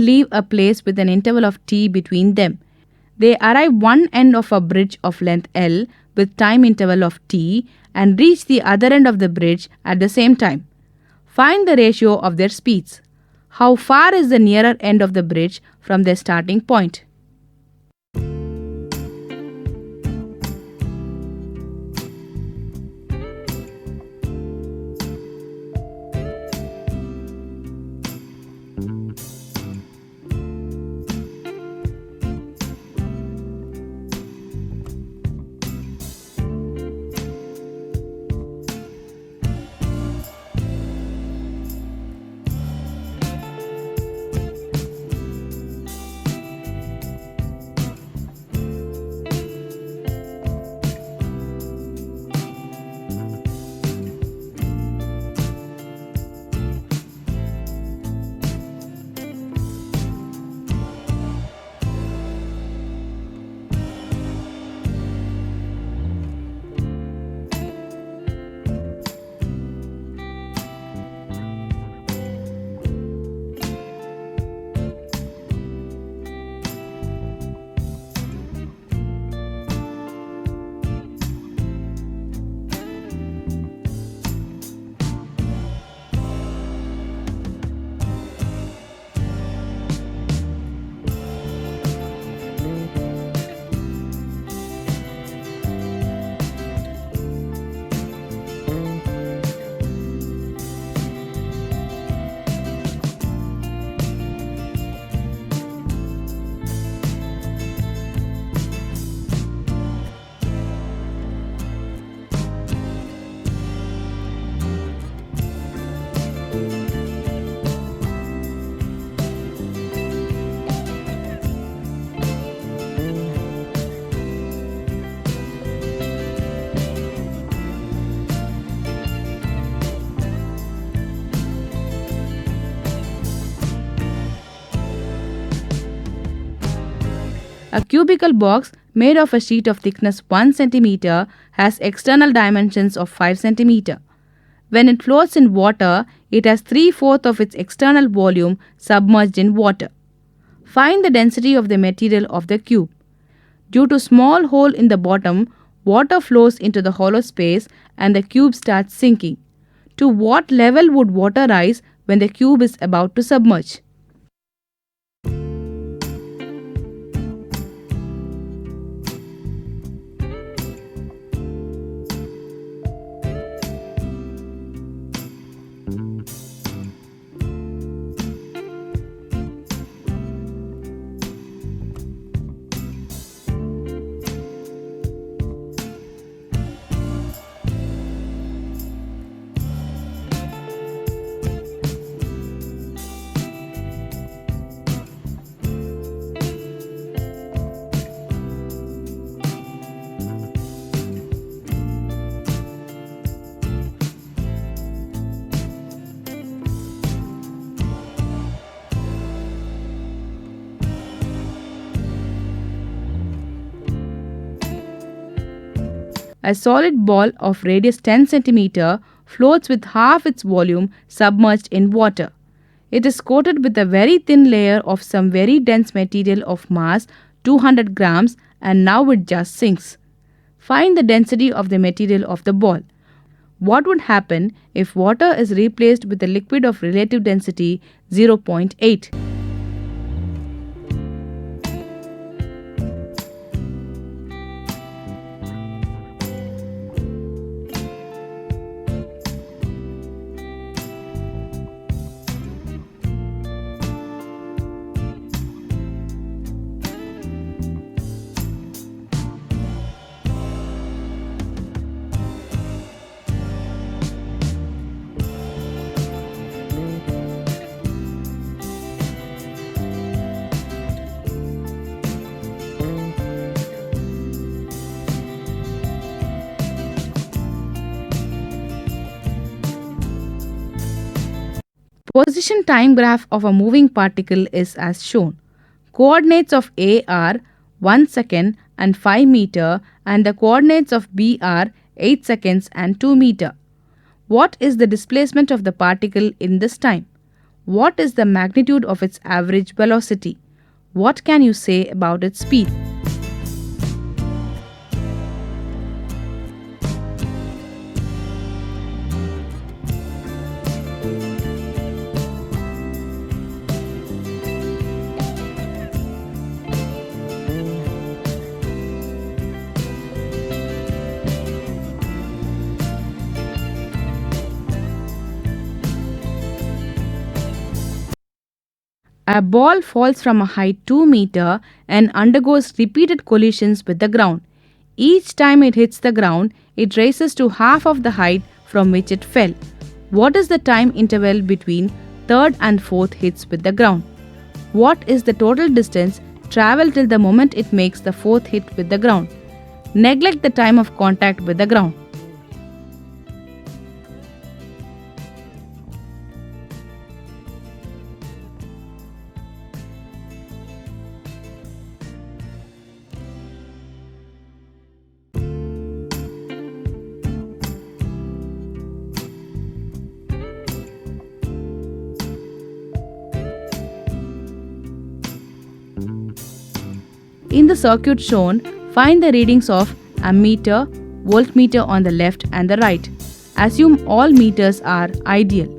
leave a place with an interval of t between them. They arrive one end of a bridge of length L with time interval of t and reach the other end of the bridge at the same time. Find the ratio of their speeds. How far is the nearer end of the bridge from their starting point? A cubical box made of a sheet of thickness 1 cm has external dimensions of 5 cm. When it floats in water, it has 3/4 of its external volume submerged in water. Find the density of the material of the cube. Due to small hole in the bottom, water flows into the hollow space and the cube starts sinking. To what level would water rise when the cube is about to submerge? A solid ball of radius 10 cm floats with half its volume submerged in water. It is coated with a very thin layer of some very dense material of mass 200 grams and now it just sinks. Find the density of the material of the ball. What would happen if water is replaced with a liquid of relative density 0.8? Position time graph of a moving particle is as shown. Coordinates of A are 1 second and 5 meter and the coordinates of B are 8 seconds and 2 meter. What is the displacement of the particle in this time? What is the magnitude of its average velocity? What can you say about its speed? A ball falls from a height 2 meter and undergoes repeated collisions with the ground. Each time it hits the ground, it rises to half of the height from which it fell. What is the time interval between third and fourth hits with the ground? What is the total distance traveled till the moment it makes the fourth hit with the ground? Neglect the time of contact with the ground. In the circuit shown, find the readings of ammeter, voltmeter on the left and the right. Assume all meters are ideal.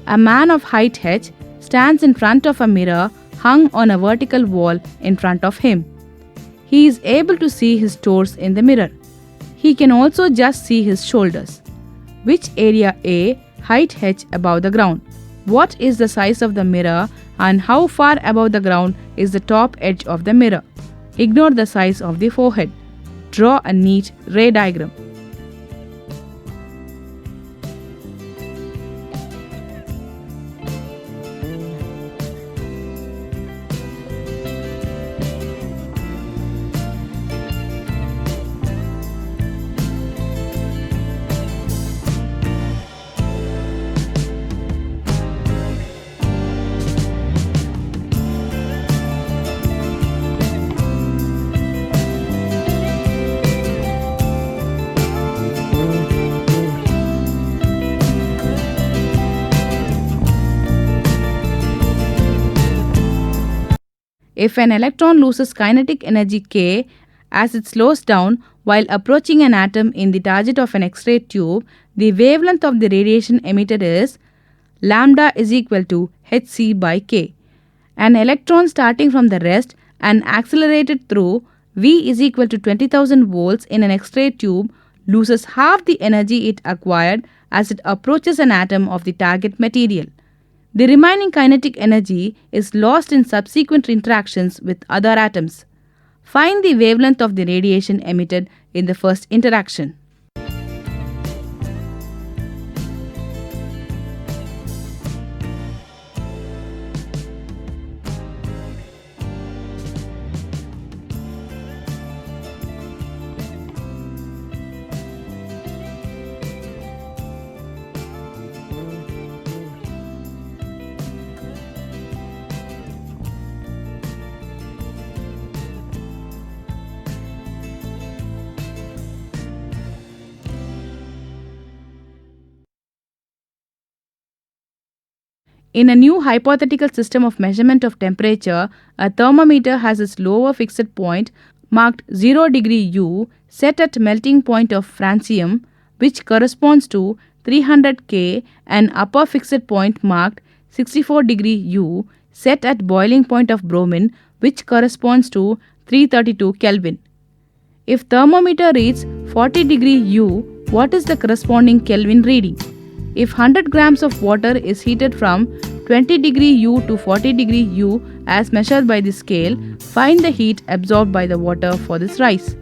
A man of height h stands in front of a mirror hung on a vertical wall in front of him. He is able to see his toes in the mirror. He can also just see his shoulders. Which area A, height h above the ground? What is the size of the mirror and how far above the ground is the top edge of the mirror? Ignore the size of the forehead. Draw a neat ray diagram. If an electron loses kinetic energy K as it slows down while approaching an atom in the target of an X-ray tube, the wavelength of the radiation emitted is lambda is equal to hc by K. An electron starting from the rest and accelerated through V is equal to 20,000 volts in an X-ray tube loses half the energy it acquired as it approaches an atom of the target material. The remaining kinetic energy is lost in subsequent interactions with other atoms. Find the wavelength of the radiation emitted in the first interaction. In a new hypothetical system of measurement of temperature, a thermometer has its lower fixed point marked 0 degree U set at melting point of francium, which corresponds to 300 K, and upper fixed point marked 64 degree U set at boiling point of bromine, which corresponds to 332 Kelvin. If thermometer reads 40 degree U, what is the corresponding Kelvin reading? If 100 grams of water is heated from 20 degree U to 40 degree U as measured by the scale, find the heat absorbed by the water for this rise.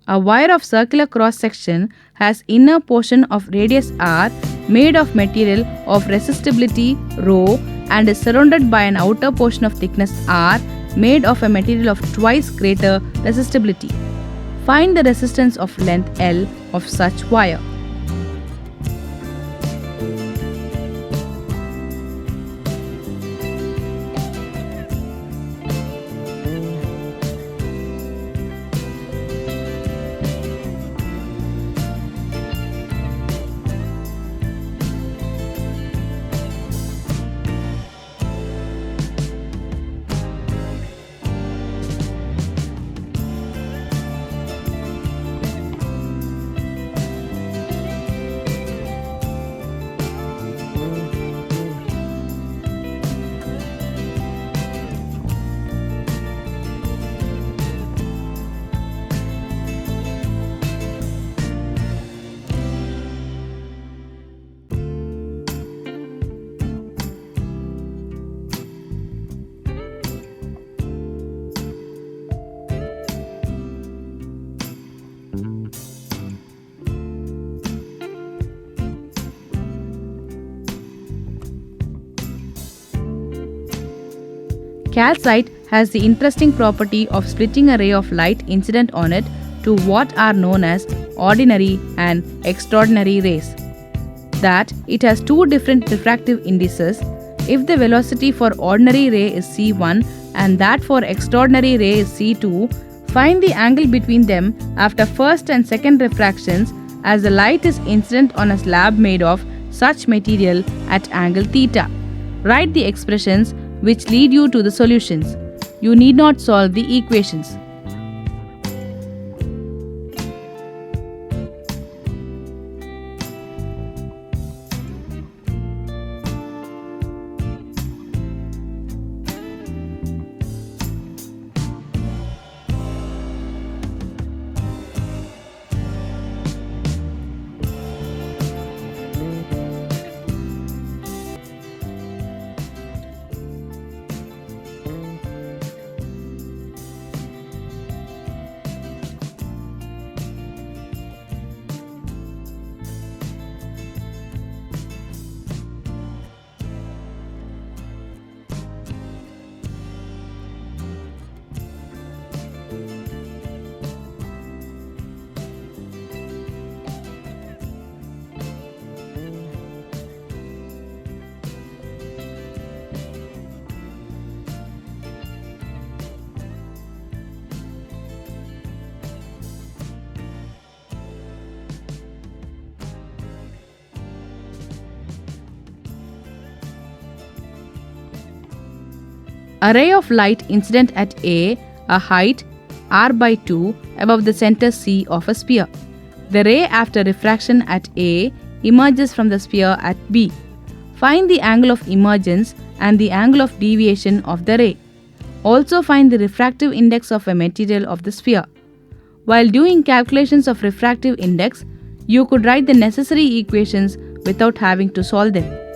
A wire of circular cross section has inner portion of radius r made of material of resistibility ρ and is surrounded by an outer portion of thickness r made of a material of twice greater resistibility. Find the resistance of length L of such wire. Calcite has the interesting property of splitting a ray of light incident on it to what are known as ordinary and extraordinary rays. That it has two different refractive indices. If the velocity for ordinary ray is c1 and that for extraordinary ray is c2, find the angle between them after first and second refractions, as the light is incident on a slab made of such material at angle theta. Write the expressions which lead you to the solutions. You need not solve the equations. A ray of light incident at A, a height r by 2 above the center C of a sphere. The ray after refraction at A emerges from the sphere at B. Find the angle of emergence and the angle of deviation of the ray. Also find the refractive index of a material of the sphere. While doing calculations of refractive index, you could write the necessary equations without having to solve them.